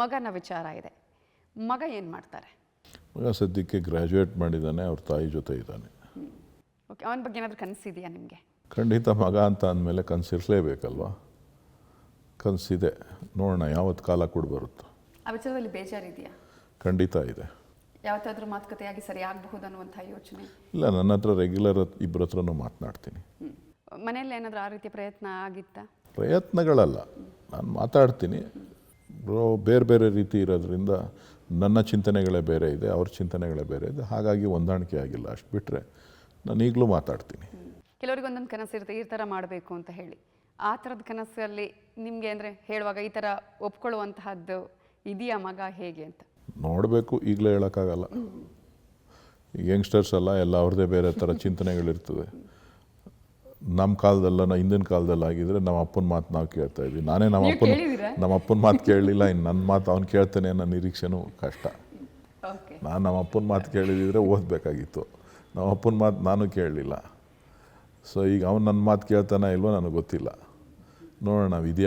ಮಗನ ವಿಚಾರ ಇದೆ. ಮಗ ಏನು ಮಾಡ್ತಾರೆ? ಮಗ ಸದ್ಯಕ್ಕೆ ಗ್ರ್ಯಾಜುಯೇಟ್ ಮಾಡಿದ್ದಾನೆ, ಅವ್ರ ತಾಯಿ ಜೊತೆ ಇದ್ದಾನೆ. ಓಕೆ, ಅವನ ಬಗ್ಗೆ ಏನಾದರೂ ಕನಸಿದೆಯಾ ನಿಮಗೆ? ಖಂಡಿತ ಮಗ ಅಂತ ಅಂದಮೇಲೆ ಕನಸಿರಲೇಬೇಕಲ್ವ. ಕನಸಿದೆ, ನೋಡೋಣ ಯಾವತ್ತು ಕಾಲ ಕೂಡ ಬರುತ್ತೋ. ಆ ವಿಚಾರದಲ್ಲಿ ಬೇಜಾರಿದೆಯಾ? ಖಂಡಿತ ಇದೆ. ಯಾವತ್ತಾದ್ರೂ ಮಾತುಕತೆಯಾಗಿ ಸರಿ ಆಗಬಹುದು ಅನ್ನುವಂಥ ಯೋಚನೆ? ಇಲ್ಲ, ನನ್ನ ಹತ್ರ ರೆಗ್ಯುಲರ್ ಇಬ್ಬರ ಹತ್ರನೂ ಮಾತನಾಡ್ತೀನಿ. ಮನೆಯಲ್ಲಿ ಏನಾದರೂ ಆ ರೀತಿಯ ಪ್ರಯತ್ನ ಆಗಿತ್ತಾ? ಪ್ರಯತ್ನಗಳಲ್ಲ, ನಾನು ಮಾತಾಡ್ತೀನಿ. ಬೇರೆ ಬೇರೆ ರೀತಿ ಇರೋದ್ರಿಂದ ನನ್ನ ಚಿಂತನೆಗಳೇ ಬೇರೆ ಇದೆ, ಅವ್ರ ಚಿಂತನೆಗಳೇ ಬೇರೆ ಇದೆ, ಹಾಗಾಗಿ ಹೊಂದಾಣಿಕೆ ಆಗಿಲ್ಲ. ಅಷ್ಟು ಬಿಟ್ಟರೆ ನಾನು ಈಗಲೂ ಮಾತಾಡ್ತೀನಿ. ಕೆಲವರಿಗೆ ಒಂದೊಂದು ಕನಸಿರುತ್ತೆ, ಈ ಥರ ಮಾಡಬೇಕು ಅಂತ ಹೇಳಿ. ಆ ಥರದ ಕನಸಲ್ಲಿ ನಿಮಗೆ ಅಂದರೆ ಹೇಳುವಾಗ ಈ ಥರ ಒಪ್ಕೊಳ್ಳುವಂತಹದ್ದು ಇದೆಯಾ ಮಗ ಹೇಗೆ ಅಂತ? ನೋಡಬೇಕು, ಈಗಲೇ ಹೇಳೋಕ್ಕಾಗಲ್ಲ. ಯಂಗ್ಸ್ಟರ್ಸ್ ಅಲ್ಲ, ಎಲ್ಲ ಅವ್ರದ್ದೇ ಬೇರೆ ಥರ ಚಿಂತನೆಗಳಿರ್ತದೆ. ನಮ್ಮ ಕಾಲದಲ್ಲ, ಹಿಂದಿನ ಕಾಲದಲ್ಲಿ ಆಗಿದ್ರೆ ನಮ್ಮ ಅಪ್ಪನ ಮಾತು ನಾವು ಕೇಳ್ತಾ ಇದ್ವಿ. ನಾನೇ ನಮ್ಮ ಅಪ್ಪನ ಮಾತು ಕೇಳಲಿಲ್ಲ, ಇನ್ನು ನನ್ನ ಮಾತು ಅವ್ನು ಕೇಳ್ತಾನೆ ಅನ್ನೋ ನಿರೀಕ್ಷೆನೂ ಕಷ್ಟ. ನಾನು ನಮ್ಮ ಅಪ್ಪನ ಮಾತು ಕೇಳಿದಿದ್ರೆ ಓದಬೇಕಾಗಿತ್ತು. ನಮ್ಮ ಅಪ್ಪನ ಮಾತು ನಾನು ಕೇಳಲಿಲ್ಲ. ಸೊ ಈಗ ಅವ್ನು ನನ್ನ ಮಾತು ಕೇಳ್ತಾನೆ ಇಲ್ವೋ ನನಗೆ ಗೊತ್ತಿಲ್ಲ. ನೋಡೋಣ, ವಿಧಿ